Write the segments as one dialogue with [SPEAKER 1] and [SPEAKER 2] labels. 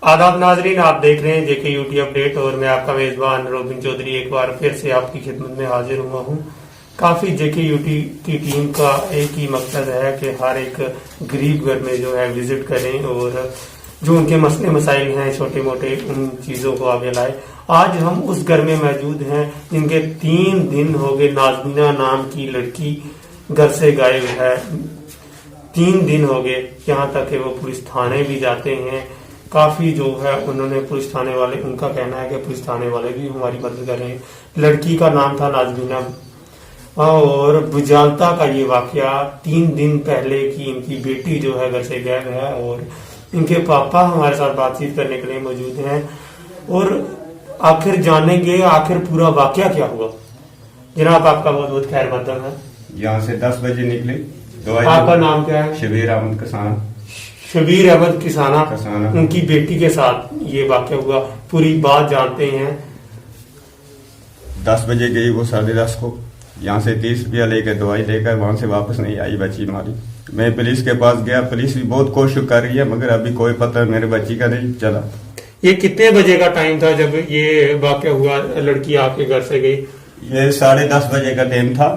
[SPEAKER 1] आदाब नाजरीन, आप देख रहे हैं जेके यूटी अपडेट और मैं आपका मेजबान रोबिन चौधरी एक बार फिर से आपकी खिदमत में हाजिर हुआ हूं। काफी जेके यूटी की टीम का एक ही मकसद है कि हर एक गरीब घर में जो है विजिट करें और जो उनके मसले मसाइल हैं छोटे मोटे उन चीजों को आगे लाए। आज हम उस घर में मौजूद हैं जिनके 3 दिन हो गए नाजमीना नाम की लड़की घर से गायब है। 3 दिन हो गए, यहाँ तक कि वो पुलिस थाने भी जाते हैं। काफी जो है उन्होंने पुलिस थाने वाले, उनका कहना है कि पुलिस थाने वाले भी हमारी मदद कर रहे हैं। लड़की का नाम था नाजमीना और बुजालता का ये वाकया 3 दिन पहले की इनकी बेटी जो है घर से गायब है और इनके पापा हमारे साथ बातचीत करने के लिए मौजूद हैं और आखिर जानेंगे आखिर पूरा वाकया क्या हुआ। जनाब आपका बहुत बहुत खैर मकदम है।
[SPEAKER 2] यहाँ से 10 बजे निकले।
[SPEAKER 1] आपका नाम क्या है?
[SPEAKER 2] शबीर अहमद किसाना।
[SPEAKER 1] शबीर अहमद किसाना। उनकी बेटी के साथ ये वाकया हुआ, पूरी बात जानते हैं।
[SPEAKER 2] 10 बजे गई वो 10:30 को, यहाँ से 30 रुपया लेकर दवाई लेकर वहां से वापस नहीं आई बच्ची हमारी। मैं पुलिस के पास गया, पुलिस भी बहुत कोशिश कर रही है मगर अभी कोई पता मेरे बच्ची का नहीं चला।
[SPEAKER 1] ये कितने बजे का टाइम था जब ये वाकया हुआ, लड़की आपके घर से गई?
[SPEAKER 2] ये 10:30 बजे का टाइम था।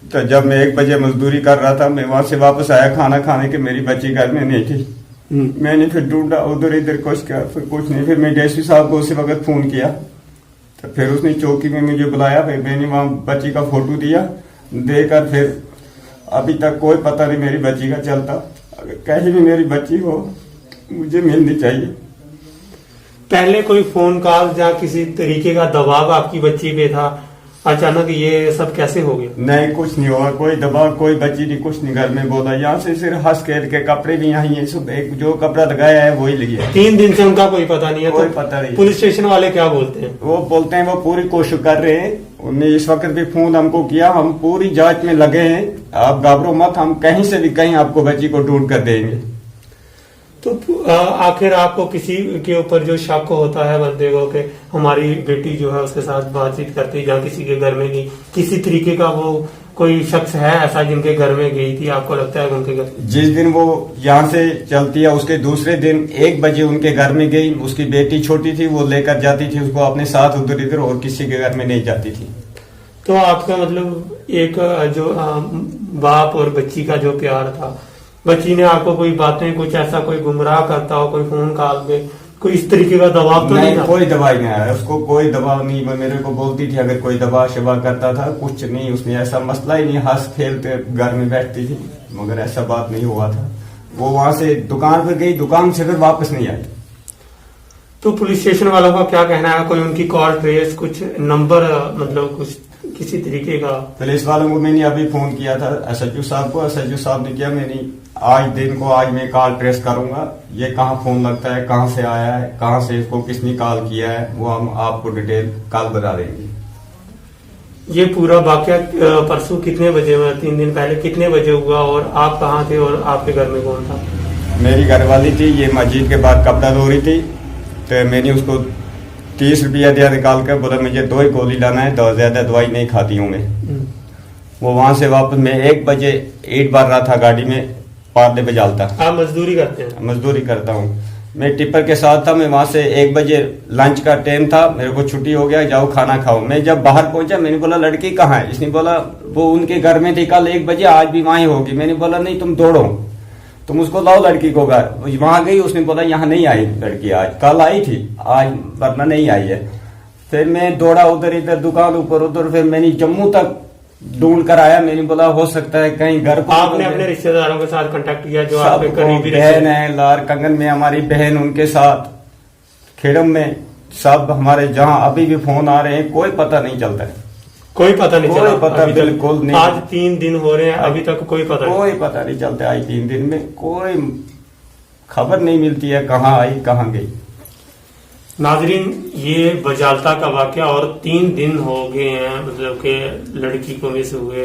[SPEAKER 2] तो जब मैं 1 बजे मजदूरी कर रहा था, मैं वहां से वापस आया खाना खाने के, मेरी बच्ची घर में नहीं थी। मैंने फिर ढूंढा उधर इधर कुछ किया, फिर कुछ नहीं। फिर मैं डीएसपी साहब को उसी वक्त फोन किया तो फिर उसने चौकी में मुझे बुलाया। फिर मैंने वहां बच्ची का फोटो दिया, देकर फिर अभी तक कोई पता नहीं मेरी बच्ची का चलता। अगर कहीं भी मेरी बच्ची हो मुझे मिलनी चाहिए।
[SPEAKER 1] पहले कोई फोन कॉल या किसी तरीके का दबाव आपकी बच्ची पे था? अचानक ये सब कैसे हो गया?
[SPEAKER 2] नहीं, कुछ नहीं हुआ, कोई दबाव, कोई बच्ची नहीं, कुछ नहीं घर में बोला। यहाँ से सिर्फ हंस खेल के कपड़े भी यहाँ ही सब, एक जो कपड़ा लगाया है वही लिया।
[SPEAKER 1] 3 दिन से उनका कोई पता नहीं है?
[SPEAKER 2] कोई पता नहीं।
[SPEAKER 1] पुलिस स्टेशन वाले क्या बोलते हैं?
[SPEAKER 2] वो बोलते हैं वो पूरी कोशिश कर रहे हैं। उन्होंने इस वक्त भी फोन हमको किया, हम पूरी जांच में लगे हैं, आप घबरो मत, हम कहीं से भी कहीं आपको बच्ची को ढूंढ कर देंगे।
[SPEAKER 1] तो आखिर आपको किसी के ऊपर जो शक होता है बंदे को कि हमारी बेटी जो है उसके साथ बातचीत करती या किसी के घर में गई, किसी तरीके का वो कोई शख्स है ऐसा जिनके घर में गई थी, आपको लगता है उनके घर?
[SPEAKER 2] जिस दिन वो यहाँ से चलती है उसके दूसरे दिन 1 बजे उनके घर में गई। उसकी बेटी छोटी थी, वो लेकर जाती थी उसको अपने साथ उधर इधर, और किसी के घर में नहीं जाती थी।
[SPEAKER 1] तो आपका मतलब एक जो बाप और बच्ची का जो प्यार था, बच्ची ने आपको कोई बातें, कुछ ऐसा कोई गुमराह करता हो, कोई फोन कॉल पे कोई इस तरीके का दबाव तो नहीं था?
[SPEAKER 2] कोई दबाव नहीं आया उसको, कोई दबाव नहीं। वो मेरे को बोलती थी अगर कोई दबाव शबा करता था, कुछ नहीं, उसमें ऐसा मसला ही नहीं, हंस खेलते घर में बैठती थी, मगर ऐसा बात नहीं हुआ था। वो वहां से दुकान पर गई, दुकान से फिर वापस नहीं आई।
[SPEAKER 1] तो पुलिस स्टेशन वालों का क्या कहना है? कोई उनकी कॉल ट्रेस, कुछ नंबर, मतलब कुछ किसी तरीके का?
[SPEAKER 2] पुलिस वालों को मैंने अभी फोन किया था एसएचओ साहब को, एसएचओ साहब ने किया, मैंने आज दिन को आज मैं कॉल ट्रेस करूंगा, ये कहाँ फोन लगता है, कहाँ से आया है, कहाँ से इसको किसने कॉल किया है, वो हम आपको डिटेल कॉल बता देंगे।
[SPEAKER 1] ये पूरा वाकया परसों कितने बजे में, 3 दिन पहले कितने बजे हुआ और आप कहाँ थे और आपके घर में कौन था?
[SPEAKER 2] मेरी घरवाली थी, ये मस्जिद के बाद कपड़ा धो रही थी, तो मैंने उसको 30 रुपया दिया निकाल कर, बोला मुझे 2 ही गोली लाना है, तो ज्यादा दवाई नहीं खाती हूँ मैं। वो वहां से वापस मैं 1 बजे ईंट भर रहा था गाड़ी में, पार्ले पे डालता।
[SPEAKER 1] आप मजदूरी करते हैं?
[SPEAKER 2] मजदूरी करता हूँ, मैं टिप्पर के साथ था। मैं वहां से 1 बजे लंच का टाइम था, मेरे को छुट्टी हो गया, जाओ खाना खाओ। मैं जब बाहर पहुंचा मैंने बोला लड़की कहाँ है? इसने बोला वो उनके घर में थी कल 1 बजे, आज भी वहीं होगी। मैंने बोला नहीं, तुम दौड़ो, तुम उसको लाओ लड़की को घर। वहां गई, उसने बोला यहाँ नहीं आई लड़की, आज कल आई थी, आज वरना नहीं आई है। फिर मैं दौड़ा उधर इधर, दुकान ऊपर उधर, फिर मैंने जम्मू तक ढूंढ कर आया। मैंने बोला हो सकता है कहीं घर को।
[SPEAKER 1] आपने अपने रिश्तेदारों के साथ कांटेक्ट किया जो आपके करीबी
[SPEAKER 2] बहन है, लार कंगन में हमारी बहन, उनके साथ खेड़म में सब हमारे, जहाँ अभी भी फोन आ रहे हैं, कोई पता नहीं चलता है,
[SPEAKER 1] कोई पता नहीं चला?
[SPEAKER 2] पता बिल्कुल नहीं।
[SPEAKER 1] आज 3 दिन हो रहे हैं, अभी तक कोई पता नहीं?
[SPEAKER 2] कोई पता नहीं चलता। आज 3 दिन में कोई खबर नहीं मिलती है कहाँ आई कहाँ गई।
[SPEAKER 1] नाजरीन, ये बजालता का वाकया और 3 दिन हो गए हैं मतलब कि लड़की को मिस हुए।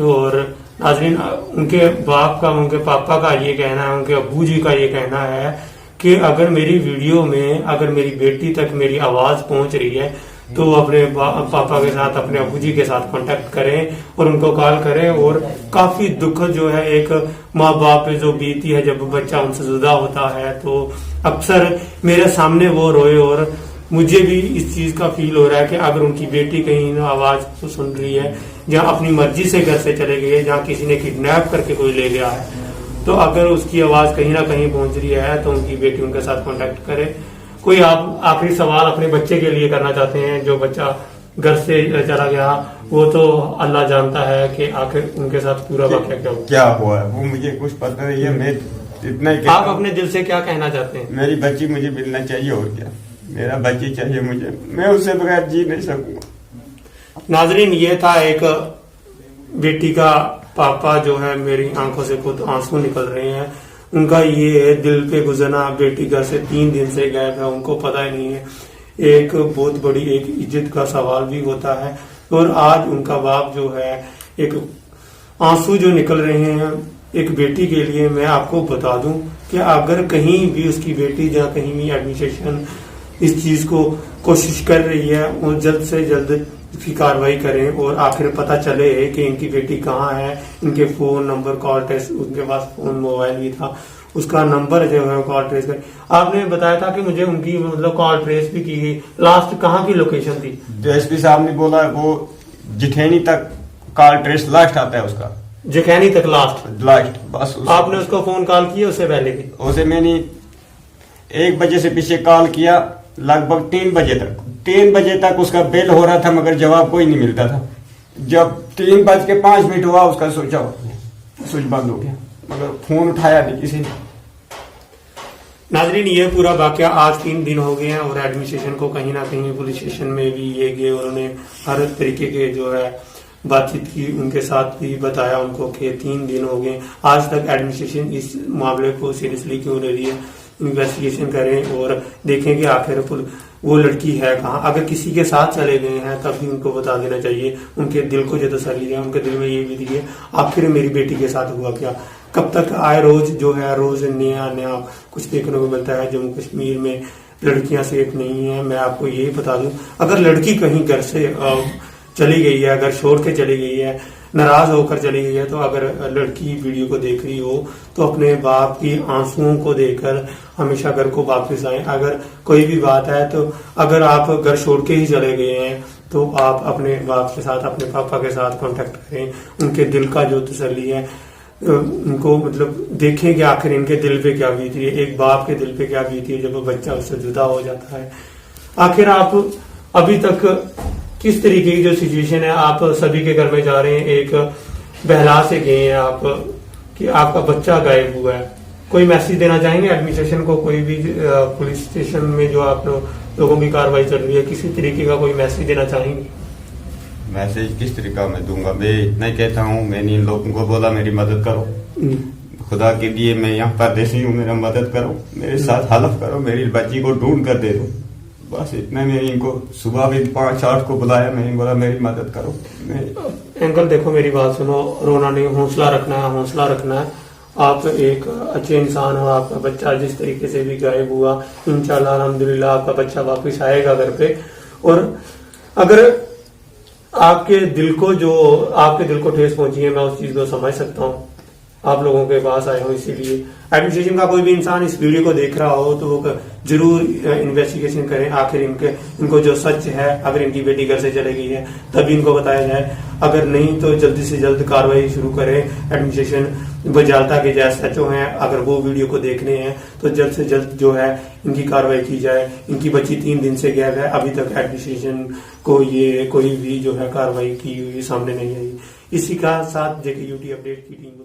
[SPEAKER 1] और नाजरीन, उनके बाप का, उनके पापा का ये कहना है, उनके अब्बू जी का ये कहना है कि अगर मेरी वीडियो में अगर मेरी बेटी तक मेरी आवाज पहुंच रही है तो वो अपने पापा के साथ, अपने अबू जी के साथ कांटेक्ट करें और उनको कॉल करें। और काफी दुख जो है एक माँ बाप पे जो बीती है जब बच्चा उनसे जुदा होता है, तो अक्सर मेरे सामने वो रोए। और मुझे भी इस चीज का फील हो रहा है कि अगर उनकी बेटी कहीं आवाज तो सुन रही है, जहाँ अपनी मर्जी से घर से चले गई है, जहाँ किसी ने किडनैप करके कोई ले गया है, तो अगर उसकी आवाज कहीं ना कहीं पहुंच रही है तो उनकी बेटी उनके साथ कांटेक्ट करे। कोई आप आखिरी सवाल अपने बच्चे के लिए करना चाहते हैं, जो बच्चा घर से चला गया, वो तो अल्लाह जानता है कि आखिर उनके साथ पूरा वाकया
[SPEAKER 2] क्या हुआ है, वो मुझे कुछ पता नहीं है। मैं इतना ही
[SPEAKER 1] आप अपने दिल से क्या कहना चाहते हैं?
[SPEAKER 2] मेरी बच्ची मुझे मिलना चाहिए, और क्या, मेरा बच्ची चाहिए मुझे, मैं उससे बगैर जी नहीं सकूंगा।
[SPEAKER 1] नाजरीन, ये था एक बेटी का पापा जो है, मेरी आंखों से खुद आंसू निकल रहे हैं। उनका ये है दिल पे गुजरना, बेटी घर से 3 दिन से गायब है, उनको पता ही नहीं है। एक बहुत बड़ी एक इज्जत का सवाल भी होता है। और आज उनका बाप जो है, एक आंसू जो निकल रहे हैं एक बेटी के लिए। मैं आपको बता दूं कि अगर कहीं भी उसकी बेटी जहाँ कहीं भी एडमिनिस्ट्रेशन इस चीज को कोशिश कर रही है, और जल्द से जल्द इसकी कार्रवाई करें और आखिर पता चले कि इनकी बेटी कहाँ है। इनके फोन नंबर, कॉल ट्रेस, उनके पास फोन मोबाइल भी था, उसका नंबर जो है कॉल ट्रेस करें। आपने बताया था कि मुझे उनकी मतलब कॉल ट्रेस भी की गई, लास्ट कहाँ की लोकेशन थी?
[SPEAKER 2] जो एसपी साहब ने बोला वो जिठैनी तक कॉल ट्रेस लास्ट आता है उसका,
[SPEAKER 1] जखैनी तक लास्ट
[SPEAKER 2] बस।
[SPEAKER 1] आपने उसको फोन कॉल किया उससे पहले भी?
[SPEAKER 2] उसे मैंने 1 बजे से पीछे कॉल किया, लगभग 3 बजे तक। 3 बजे तक उसका बेल हो रहा था, मगर जवाब कोई नहीं मिलता था। जब 3:05 हुआ, उसका स्विच बंद हो गया, मगर फोन उठाया नहीं किसी ने।
[SPEAKER 1] नाजरीन, ये पूरा वाकया आज 3 दिन हो गए हैं और एडमिनिस्ट्रेशन को कहीं ना कहीं पुलिस स्टेशन में भी ये गए, उन्होंने हर तरीके के जो है बातचीत की, उनके साथ भी बताया उनको कि 3 दिन हो गए, आज तक एडमिनिस्ट्रेशन इस मामले को सीरियसली क्यों ले रही है। इन्वेस्टिगेशन करें और देखें कि आखिर वो लड़की है कहाँ। अगर किसी के साथ चले गए हैं तब भी उनको बता देना चाहिए, उनके दिल को जो तसल्ली है, उनके दिल में ये भी दिए आखिर मेरी बेटी के साथ हुआ क्या। कब तक आए रोज जो है, रोज नया नया कुछ देखने को मिलता है। जम्मू कश्मीर में लड़कियां सेफ नहीं है। मैं आपको यही बता दूं, अगर लड़की कहीं घर से चली गई है, अगर छोड़ के चली गई है, नाराज होकर चली गई है, तो अगर लड़की वीडियो को देख रही हो तो अपने बाप की आंसुओं को देखकर हमेशा घर को वापस आए। अगर कोई भी बात है तो अगर आप घर छोड़ के ही चले गए हैं तो आप अपने बाप के साथ, अपने पापा के साथ कांटेक्ट करें। उनके दिल का जो तसल्ली है उनको मतलब देखें कि आखिर इनके दिल पे क्या बीती है, एक बाप के दिल पे क्या बीती है जब बच्चा उससे जुदा हो जाता है। आखिर आप अभी तक किस तरीके की जो सिचुएशन है, आप सभी के घर में जा रहे हैं, एक बहला से गए हैं आप कि आपका बच्चा गायब हुआ है, कोई मैसेज देना चाहेंगे एडमिनिस्ट्रेशन को? कोई भी पुलिस स्टेशन में जो आप लोगों की कार्रवाई चल रही है, किसी तरीके का कोई मैसेज देना चाहेंगे?
[SPEAKER 2] मैसेज किस तरीका मैं दूंगा? मैं इतना ही कहता हूँ, मैंने इन लोगों को बोला मेरी मदद करो, खुदा के लिए मैं यहाँ परदेसी हूँ, मेरा मदद करो, मेरे साथ हल्फ करो, मेरी बच्ची को ढूंढ कर दे दो। बस इतना। मैंने इनको सुबह भी 5-8 को बुलाया, मैंने बोला मेरी मदद करो।
[SPEAKER 1] अंकल देखो मेरी बात सुनो, रोना नहीं, हौसला रखना है, हौसला रखना है। आप एक अच्छे इंसान हो, आपका बच्चा जिस तरीके से भी गायब हुआ, इंशाल्लाह अल्हम्दुलिल्लाह आपका बच्चा वापस आएगा घर पे। और अगर आपके दिल को ठेस पहुंची है, मैं उस चीज को समझ सकता हूँ, आप लोगों के पास आए हो। इसीलिए एडमिनिस्ट्रेशन का कोई भी इंसान इस वीडियो को देख रहा हो तो वो जरूर इन्वेस्टिगेशन करें, आखिर इनको जो सच है, अगर इनकी बेटी घर से चली गई है तभी इनको बताया जाए, अगर नहीं तो जल्दी से जल्द कार्रवाई शुरू करें एडमिनिस्ट्रेशन। वजालता के जैसे सचो हैं, अगर वो वीडियो को देख रहे हैं तो जल्द से जल्द जो है इनकी कार्रवाई की जाए। इनकी बच्ची 3 दिन से गायब है, अभी तक एडमिनिस्ट्रेशन को ये कोई भी जो है कार्रवाई की हुई सामने नहीं आई। इसी का साथ जेके यूटी अपडेट की टीम को